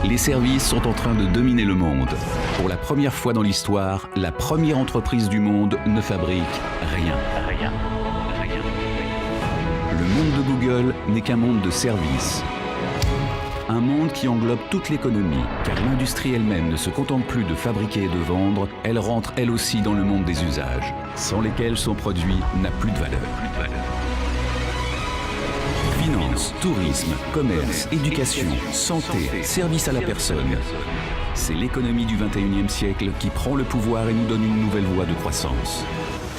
Les services sont en train de dominer le monde. Pour la première fois dans l'histoire, la première entreprise du monde ne fabrique rien. Le monde de Google n'est qu'un monde de services. Un monde qui englobe toute l'économie, car l'industrie elle-même ne se contente plus de fabriquer et de vendre, elle rentre elle aussi dans le monde des usages, sans lesquels son produit n'a plus de valeur. Finance, tourisme, commerce, éducation, santé, service à la personne. C'est l'économie du 21e siècle qui prend le pouvoir et nous donne une nouvelle voie de croissance.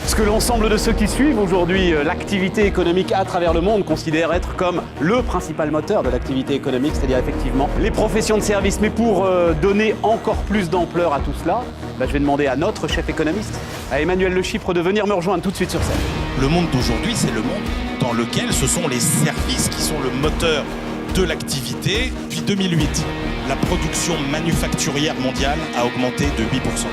Ce que l'ensemble de ceux qui suivent aujourd'hui l'activité économique à travers le monde considèrent être comme le principal moteur de l'activité économique, c'est-à-dire effectivement les professions de service. Mais pour donner encore plus d'ampleur à tout cela, je vais demander à notre chef économiste, à Emmanuel Le Chypre, de venir me rejoindre tout de suite sur scène. Le monde d'aujourd'hui, c'est le monde dans lequel ce sont les services qui sont le moteur de l'activité. Depuis 2008, la production manufacturière mondiale a augmenté de 8%.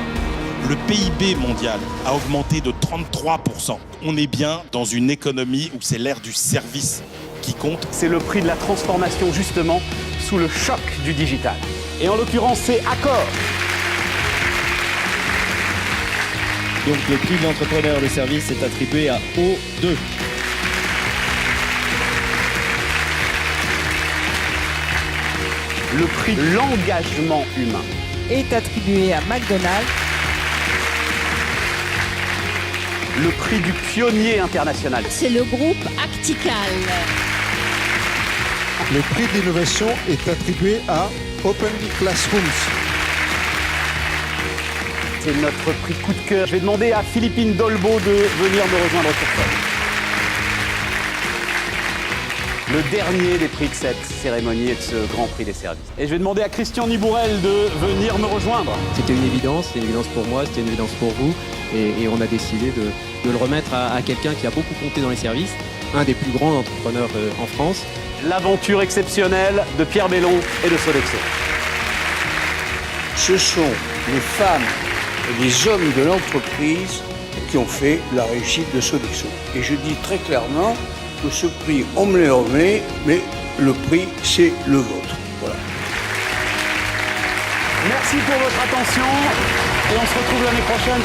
Le PIB mondial a augmenté de 33%. On est bien dans une économie où c'est l'ère du service qui compte. C'est le prix de la transformation justement sous le choc du digital. Et en l'occurrence, c'est Accor. Donc le prix de l'entrepreneur de service est attribué à O2. Le prix de l'engagement humain est attribué à McDonald's. Le prix du pionnier international. C'est le groupe Actical. Le prix d'innovation est attribué à Open Classrooms. C'est notre prix coup de cœur. Je vais demander à Philippine Dolbeau de venir me rejoindre sur scène. Le dernier des prix de cette cérémonie et de ce Grand Prix des services. Et je vais demander à Christian Nibourel de venir me rejoindre. C'était une évidence pour moi, c'était une évidence pour vous. Et on a décidé de le remettre à quelqu'un qui a beaucoup compté dans les services, un des plus grands entrepreneurs en France. L'aventure exceptionnelle de Pierre Bellon et de Sodexo. Ce sont les femmes et les hommes de l'entreprise qui ont fait la réussite de Sodexo. Et je dis très clairement que ce prix, on me l'a remis, mais le prix, c'est le vôtre. Voilà. Merci pour votre attention et on se retrouve l'année prochaine.